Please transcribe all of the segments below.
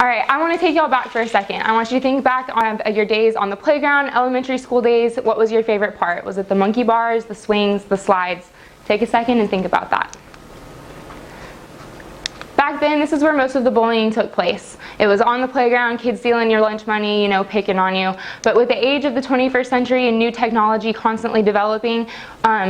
Alright, I want to take y'all back for a second. I want you to think back on your days on the playground, elementary school days. What was your favorite part? Was it the monkey bars, the swings, the slides? Take a second and think about that. Back then, this is where most of the bullying took place. It was on the playground, kids stealing your lunch money, picking on you. But with the age of the 21st century and new technology constantly developing,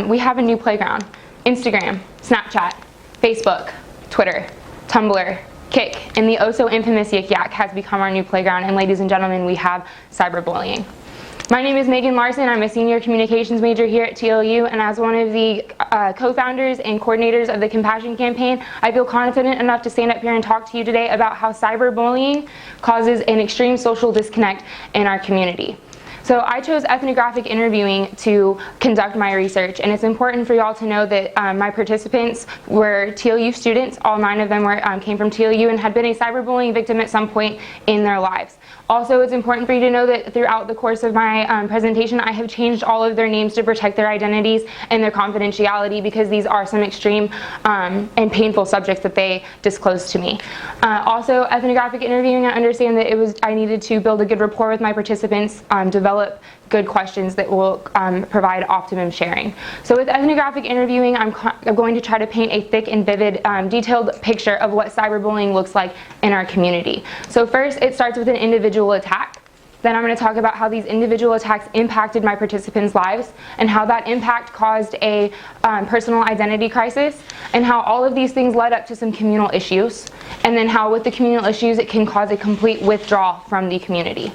we have a new playground. Instagram, Snapchat, Facebook, Twitter, Tumblr, Kick, and the oh-so-infamous Yik Yak has become our new playground, and ladies and gentlemen, we have cyberbullying. My name is Larsen. I'm a senior communications major here at TLU, and as one of the co-founders and coordinators of the Compassion Campaign, I feel confident enough to stand up here and talk to you today about how cyberbullying causes an extreme social disconnect in our community. So I chose ethnographic interviewing to conduct my research, and it's important for y'all to know that my participants were TLU students. All 9 of them came from TLU and had been a cyberbullying victim at some point in their lives. Also, it's important for you to know that throughout the course of my presentation, I have changed all of their names to protect their identities and their confidentiality, because these are some extreme and painful subjects that they disclosed to me. Also, ethnographic interviewing, I understand that I needed to build a good rapport with my participants, develop good questions that will provide optimum sharing. So with ethnographic interviewing, I'm going to try to paint a thick and vivid, detailed picture of what cyberbullying looks like in our community. So first, it starts with an individual attack. Then I'm going to talk about how these individual attacks impacted my participants' lives, and how that impact caused a personal identity crisis, and how all of these things led up to some communal issues, and then how with the communal issues it can cause a complete withdrawal from the community.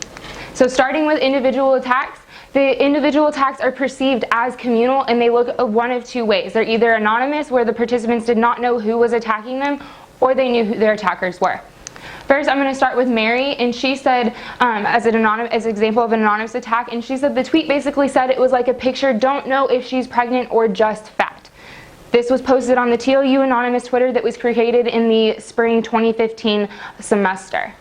So starting with individual attacks, the individual attacks are perceived as communal, and they look one of 2 ways. They're either anonymous, where the participants did not know who was attacking them, or they knew who their attackers were. First, I'm going to start with Mary, and she said, as an example of an anonymous attack, and she said the tweet basically said it was like a picture, don't know if she's pregnant or just fat. This was posted on the TLU anonymous Twitter that was created in the spring 2015 semester.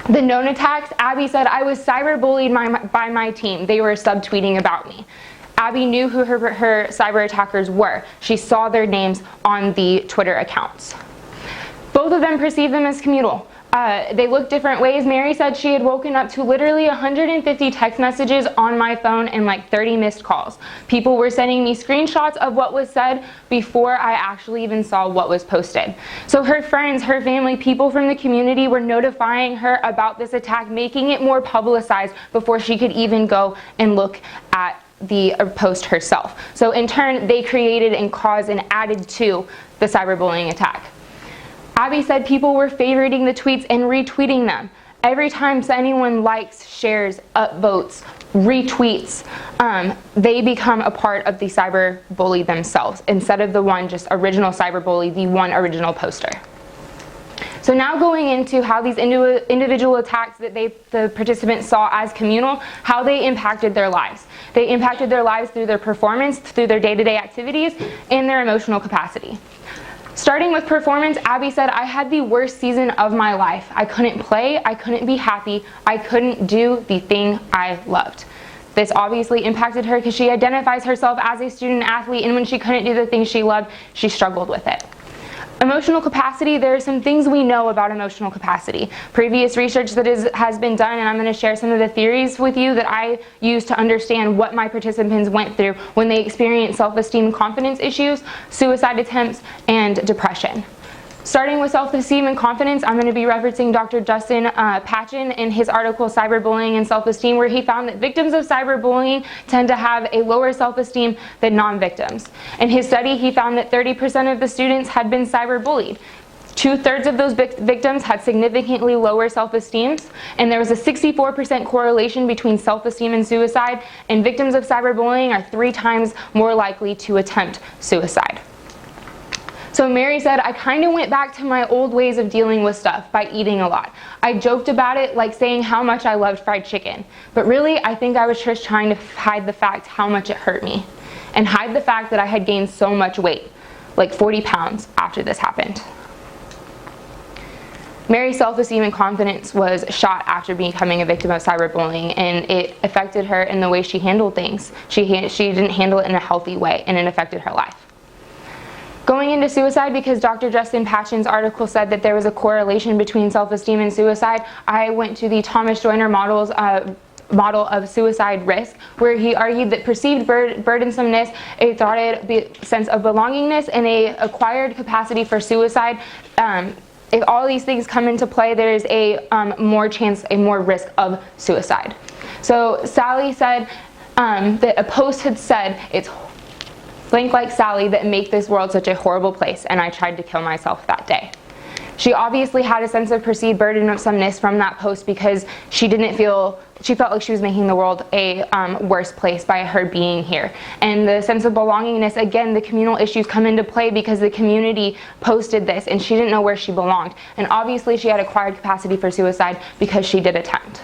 The known attacks, Abby said, I was cyberbullied by my team. They were subtweeting about me. Abby knew who her cyber attackers were. She saw their names on the Twitter accounts. Both of them perceived them as communal. They looked different ways. Mary said she had woken up to literally 150 text messages on my phone and like 30 missed calls. People were sending me screenshots of what was said before I actually even saw what was posted. So her friends, her family, people from the community were notifying her about this attack, making it more publicized before she could even go and look at the post herself. So in turn, they created and caused and added to the cyberbullying attack. Abby said people were favoriting the tweets and retweeting them. Every time anyone likes, shares, upvotes, retweets, they become a part of the cyberbully themselves, instead of the one just original cyberbully, the one original poster. So now going into how these individual attacks that the participants saw as communal, how they impacted their lives. They impacted their lives through their performance, through their day-to-day activities, and their emotional capacity. Starting with performance, Abby said, I had the worst season of my life. I couldn't play, I couldn't be happy, I couldn't do the thing I loved. This obviously impacted her because she identifies herself as a student athlete, and when she couldn't do the thing she loved, she struggled with it. Emotional capacity, there are some things we know about emotional capacity. Previous research that has been done, and I'm going to share some of the theories with you that I use to understand what my participants went through when they experienced self-esteem and confidence issues, suicide attempts, and depression. Starting with self-esteem and confidence, I'm going to be referencing Dr. Justin Patchen in his article Cyberbullying and Self-Esteem, where he found that victims of cyberbullying tend to have a lower self-esteem than non-victims. In his study, he found that 30% of the students had been cyberbullied. 2/3 of those victims had significantly lower self-esteem, and there was a 64% correlation between self-esteem and suicide, and victims of cyberbullying are 3 times more likely to attempt suicide. So Mary said, I kind of went back to my old ways of dealing with stuff by eating a lot. I joked about it like saying how much I loved fried chicken. But really, I think I was just trying to hide the fact how much it hurt me. And hide the fact that I had gained so much weight, like 40 pounds after this happened. Mary's self-esteem and confidence was shot after becoming a victim of cyberbullying, and it affected her in the way she handled things. She didn't handle it in a healthy way, and it affected her life. Going into suicide, because Dr. Justin Patchen's article said that there was a correlation between self-esteem and suicide, I went to the Thomas Joyner model of suicide risk, where he argued that perceived burdensomeness, a thoughted sense of belongingness, and a acquired capacity for suicide, if all these things come into play, there is a more risk of suicide. So Sally said that a post had said, "It's blank like Sally that make this world such a horrible place, and I tried to kill myself that day." She obviously had a sense of perceived burdensomeness from that post because she felt like she was making the world a worse place by her being here. And the sense of belongingness, again, the communal issues come into play because the community posted this and she didn't know where she belonged. And obviously she had acquired capacity for suicide because she did attempt.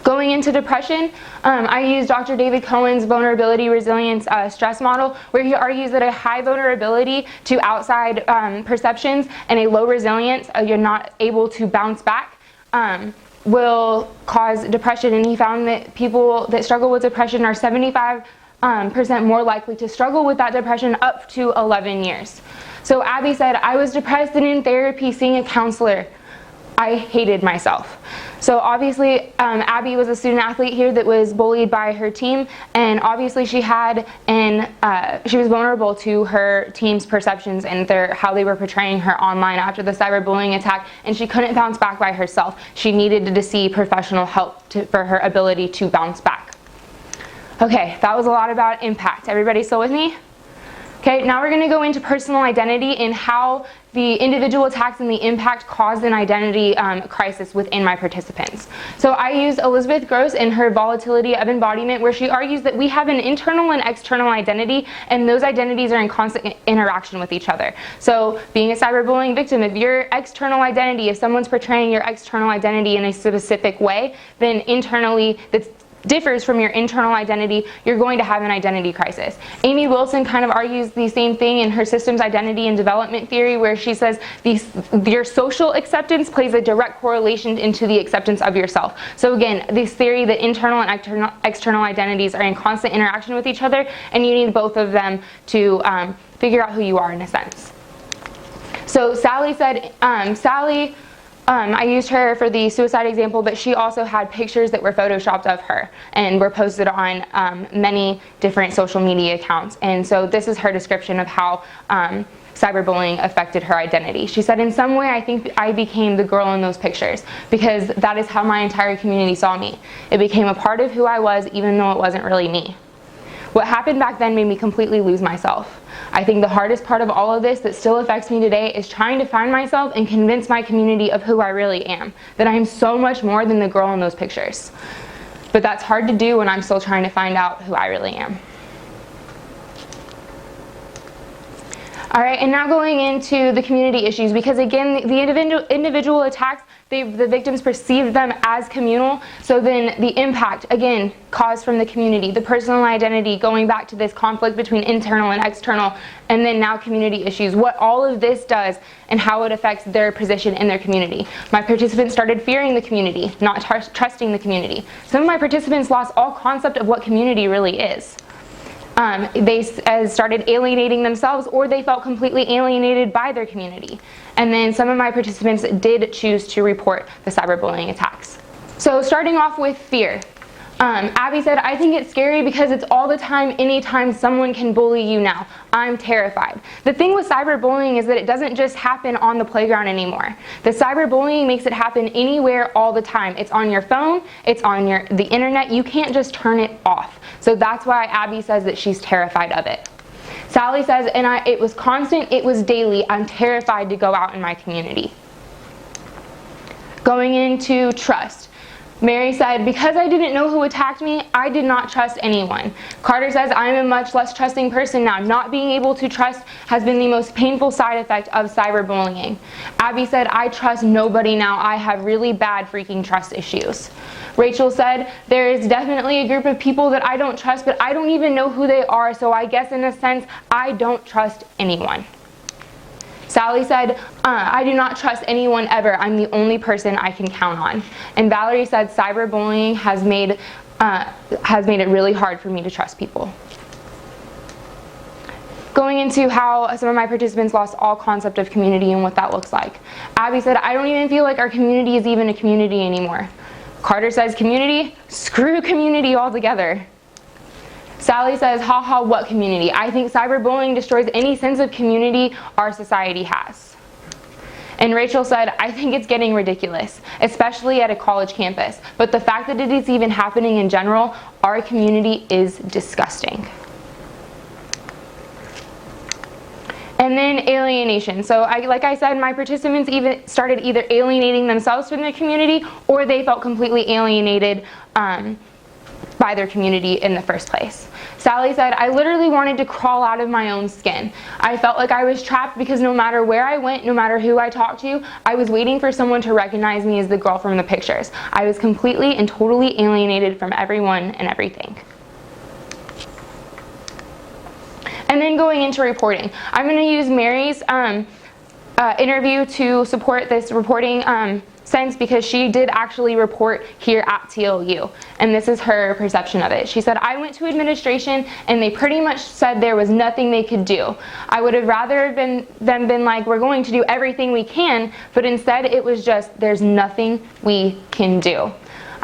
Going into depression, I used Dr. David Cohen's vulnerability resilience stress model, where he argues that a high vulnerability to outside perceptions and a low resilience, you're not able to bounce back, will cause depression. And he found that people that struggle with depression are 75% more likely to struggle with that depression up to 11 years. So Abby said, "I was depressed and in therapy seeing a counselor. I hated myself." So obviously Abby was a student athlete here that was bullied by her team, and obviously she was vulnerable to her team's perceptions and how they were portraying her online after the cyberbullying attack, and she couldn't bounce back by herself. She needed to see professional help for her ability to bounce back. Okay, that was a lot about impact. Everybody still with me? Okay, now we're going to go into personal identity and how the individual attacks and the impact caused an identity crisis within my participants. So I used Elizabeth Gross in her Volatility of Embodiment, where she argues that we have an internal and external identity, and those identities are in constant interaction with each other. So being a cyberbullying victim, if your external identity, if someone's portraying your external identity in a specific way, then internally that's differs from your internal identity, you're going to have an identity crisis. Amy Wilson kind of argues the same thing in her systems identity and development theory, where she says your social acceptance plays a direct correlation into the acceptance of yourself. So again, this theory that internal and external identities are in constant interaction with each other, and you need both of them to figure out who you are in a sense. So Sally said, I used her for the suicide example, but she also had pictures that were photoshopped of her and were posted on many different social media accounts. And so this is her description of how cyberbullying affected her identity. She said, "In some way, I think I became the girl in those pictures because that is how my entire community saw me. It became a part of who I was, even though it wasn't really me. What happened back then made me completely lose myself. I think the hardest part of all of this that still affects me today is trying to find myself and convince my community of who I really am, that I am so much more than the girl in those pictures. But that's hard to do when I'm still trying to find out who I really am." All right, and now going into the community issues, because again, the individual attacks, the victims perceived them as communal, so then the impact, again, caused from the community, the personal identity, going back to this conflict between internal and external, and then now community issues, what all of this does and how it affects their position in their community. My participants started fearing the community, not trusting the community. Some of my participants lost all concept of what community really is. They started alienating themselves, or they felt completely alienated by their community. And then some of my participants did choose to report the cyberbullying attacks. So starting off with fear. Abby said, "I think it's scary because it's all the time, anytime someone can bully you now. I'm terrified." The thing with cyberbullying is that it doesn't just happen on the playground anymore. The cyberbullying makes it happen anywhere all the time. It's on your phone, it's on the internet. You can't just turn it off. So that's why Abby says that she's terrified of it. Sally says, it was constant, it was daily. I'm terrified to go out in my community. Going into trust. Mary said, "Because I didn't know who attacked me, I did not trust anyone." Carter says, "I am a much less trusting person now. Not being able to trust has been the most painful side effect of cyberbullying." Abby said, "I trust nobody now. I have really bad freaking trust issues." Rachel said, "There is definitely a group of people that I don't trust, but I don't even know who they are, so I guess in a sense, I don't trust anyone." Sally said, "I do not trust anyone ever. I'm the only person I can count on." And Valerie said, "Cyberbullying has made it really hard for me to trust people." Going into how some of my participants lost all concept of community and what that looks like. Abby said, I don't even feel like our community is even a community anymore. Carter says, community? Screw community altogether. Sally says, haha, what community? I think cyberbullying destroys any sense of community our society has. And Rachel said, I think it's getting ridiculous, especially at a college campus. But the fact that it is even happening in general, our community is disgusting. And then alienation. So like I said, my participants even started either alienating themselves from the community, or they felt completely alienated by their community in the first place. Sally said, I literally wanted to crawl out of my own skin. I felt like I was trapped because no matter where I went, no matter who I talked to, I was waiting for someone to recognize me as the girl from the pictures. I was completely and totally alienated from everyone and everything. And then going into reporting, I'm going to use Mary's interview to support this reporting sense, because she did actually report here at TLU, and this is her perception of it. She said, I went to administration and they pretty much said there was nothing they could do. I would have rather been like, we're going to do everything we can, but instead it was just, there's nothing we can do.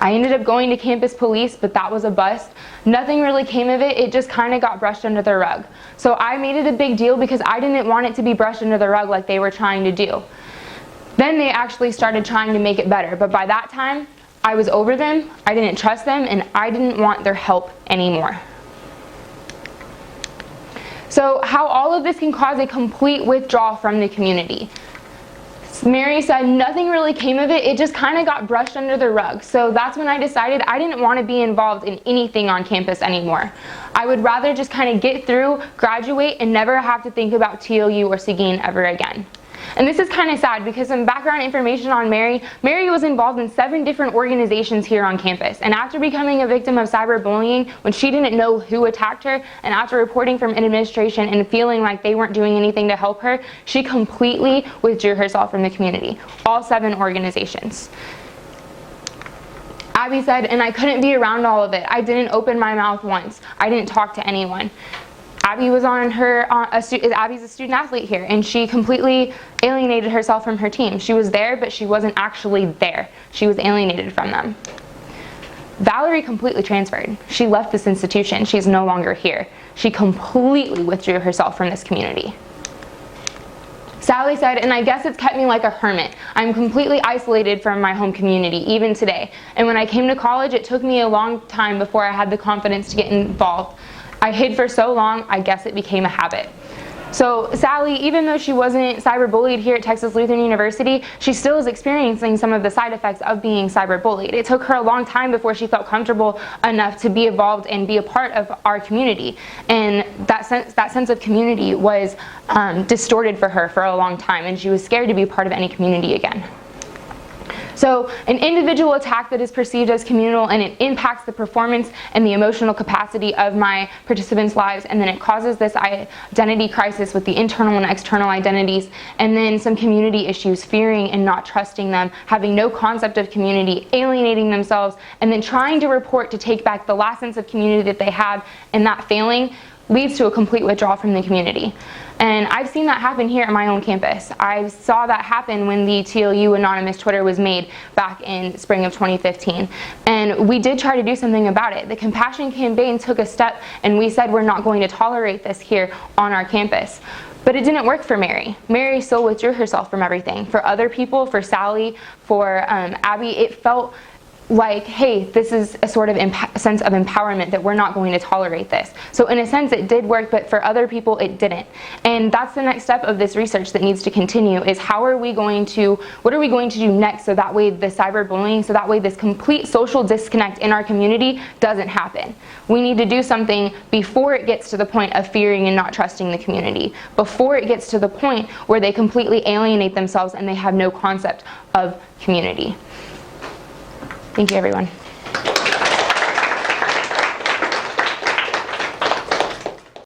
I ended up going to campus police, but that was a bust. Nothing really came of it. It just kind of got brushed under the rug. So I made it a big deal because I didn't want it to be brushed under the rug like they were trying to do. Then they actually started trying to make it better, but by that time, I was over them, I didn't trust them, and I didn't want their help anymore. So how all of this can cause a complete withdrawal from the community. Mary said nothing really came of it, it just kind of got brushed under the rug. So that's when I decided I didn't want to be involved in anything on campus anymore. I would rather just kind of get through, graduate, and never have to think about TLU or Seguin ever again. And this is kind of sad because some background information on Mary. Mary was involved in 7 different organizations here on campus. And after becoming a victim of cyberbullying, when she didn't know who attacked her, and after reporting from administration and feeling like they weren't doing anything to help her, she completely withdrew herself from the community. All 7 organizations. Abby said, and I couldn't be around all of it. I didn't open my mouth once. I didn't talk to anyone. Abby was Abby's a student athlete here, and she completely alienated herself from her team. She was there, but she wasn't actually there. She was alienated from them. Valerie completely transferred. She left this institution. She's no longer here. She completely withdrew herself from this community. Sally said, and I guess it's kept me like a hermit. I'm completely isolated from my home community, even today. And when I came to college, it took me a long time before I had the confidence to get involved. I hid for so long, I guess it became a habit. So Sally, even though she wasn't cyberbullied here at Texas Lutheran University, she still is experiencing some of the side effects of being cyberbullied. It took her a long time before she felt comfortable enough to be involved and be a part of our community. And that sense of community was distorted for her for a long time, and she was scared to be a part of any community again. So an individual attack that is perceived as communal, and it impacts the performance and the emotional capacity of my participants' lives, and then it causes this identity crisis with the internal and external identities, and then some community issues, fearing and not trusting them, having no concept of community, alienating themselves, and then trying to report to take back the last sense of community that they had, and that failing leads to a complete withdrawal from the community. And I've seen that happen here at my own campus. I saw that happen when the TLU anonymous Twitter was made back in spring of 2015. And we did try to do something about it. The Compassion Campaign took a step, and we said we're not going to tolerate this here on our campus. But it didn't work for Mary. Mary still withdrew herself from everything. For other people, for Sally, for Abby, it felt like, hey, this is a sort of sense of empowerment that we're not going to tolerate this. So in a sense it did work, but for other people it didn't. And that's the next step of this research that needs to continue, is what are we going to do next, so that way the cyberbullying, so that way this complete social disconnect in our community doesn't happen. We need to do something before it gets to the point of fearing and not trusting the community, before it gets to the point where they completely alienate themselves and they have no concept of community. Thank you, everyone.